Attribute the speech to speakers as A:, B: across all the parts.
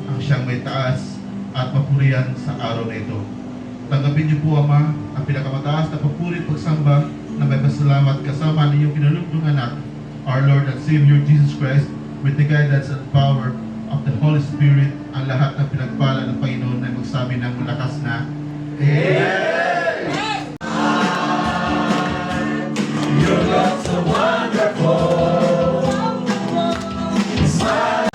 A: Ang siyang may taas at papurihan sa araw na ito. Tanggapin niyo po, Ama, ang pinakamataas na papuri at pagsamba na may pasalamat kasama ninyong pinalugdong anak, our Lord and Savior Jesus Christ, with the guidance and power of the Holy Spirit. Ang lahat ng pinagpala ng Panginoon ay magsabi ng malakas na Amen! Your love's so wonderful. Smile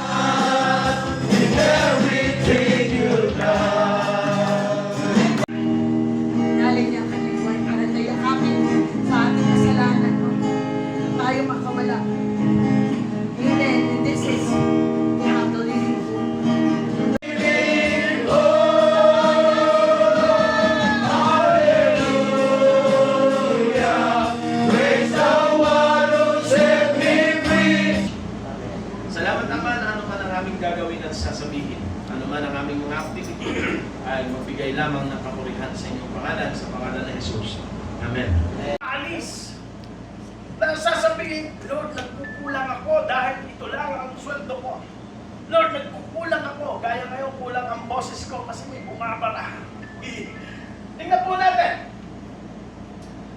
A: in everything you've done.
B: Nalig niya ang kanyang buhay para tayo kami sa ating kasalanan. Tayo makawala. Amen. And this is the have the living hope.
C: Salamat naman ano man ang aming gagawin at sasabihin. Ano man ang aming mga activity ay magbigay lamang ng kapurihan sa inyong pangalan, sa pangalan ng Jesus. Amen. Alis! Na sasabihin, Lord, nagkukulang ako dahil ito lang ang sweldo ko. Lord, nagkukulang ako. Gaya ngayon, kulang ang boses ko kasi may bumabara. Tingnan po natin.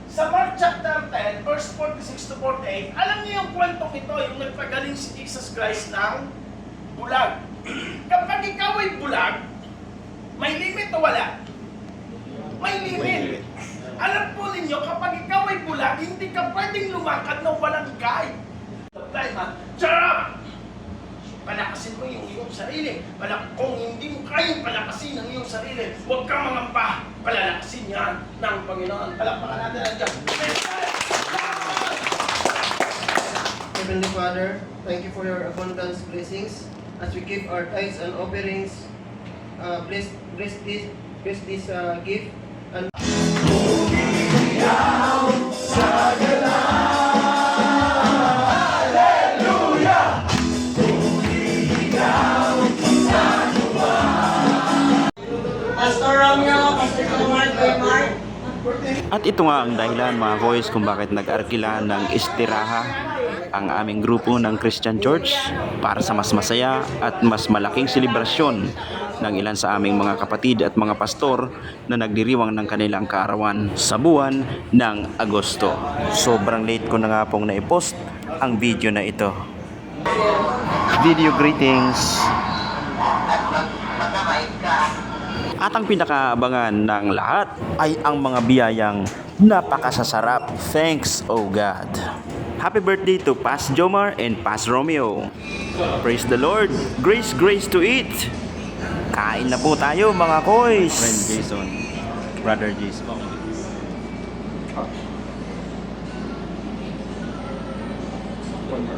C: Sa Mark chapter 10, verse 46 to 48, alam niyo yung kwentong ito, yung nagpagaling si Jesus Christ ng bulag. Kapag ikaw ay bulag, may limit o wala? May limit. Alam po ninyo, kapag ikaw ay bulag, hindi ka pwedeng lumakad ng walang guide. Charap! Palakasin mo yung iyong sarili. Kung hindi mo kayang palakasin ang iyong sarili, huwag kang mangamba. Palalakasin yan ng Panginoon. Palakpakan natin ang Diyos.
D: Heavenly Father, thank you for your abundance blessings. As we give our tithes and offerings, bless this gift. And
E: At ito nga ang dahilan mga boys kung bakit nag-arkila ng istiraha ang aming grupo ng Christian Church para sa mas masaya at mas malaking selebrasyon ng ilan sa aming mga kapatid at mga pastor na nagdiriwang ng kanilang kaarawan sa buwan ng Agosto. Sobrang late ko na nga pong naipost ang video na ito. Video greetings! At ang pinakaabangan ng lahat ay ang mga biyayang napakasasarap. Thanks, oh God. Happy birthday to Pas Jomar and Pas Romeo. Praise the Lord. Grace to eat. Kain na po tayo mga koys.
F: Friend Jason, Brother Jason.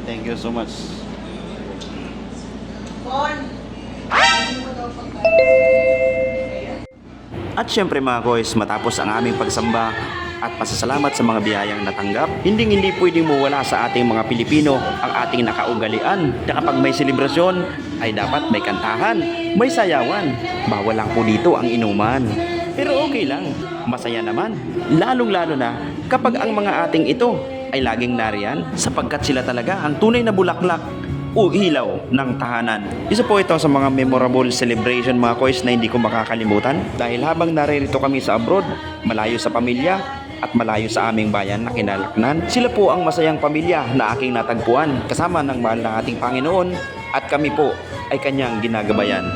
E: Thank you so much. At syempre mga koys, matapos ang aming pagsamba at pasasalamat sa mga biyayang natanggap, hindi pwedeng mawala sa ating mga Pilipino ang ating nakaugalian na kapag may selebrasyon ay dapat may kantahan, may sayawan. Bawal lang po dito ang inuman. Pero okay lang, masaya naman. Lalong-lalo na kapag ang mga ating ito ay laging nariyan sapagkat sila talaga ang tunay na bulaklak o ilaw ng tahanan. Isa po ito sa mga memorable celebration mga koys na hindi ko makakalimutan dahil habang naririto kami sa abroad, malayo sa pamilya at malayo sa aming bayan na kinalaknan, sila po ang masayang pamilya na aking natagpuan kasama ng mahal na ating Panginoon at kami po ay kanyang ginagabayan.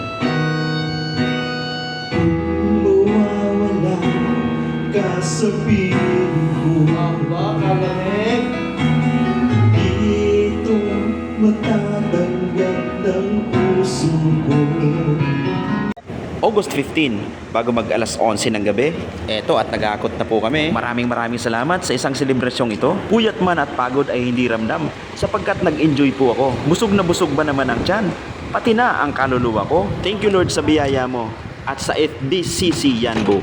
A: Mawawala ka sa piling ko. Dito matatanggap ng puso ko.
E: August 15, bago mag alas 11 ng gabi, eto at nag-aakot na po kami. Maraming salamat sa isang selebrasyong ito. Puyat man at pagod ay hindi ramdam sapagkat nag-enjoy po ako. Busog na busog ba naman ang tiyan? Pati na ang kaluluwa ko. Thank you Lord sa biyaya mo at sa FDCC Yanbo.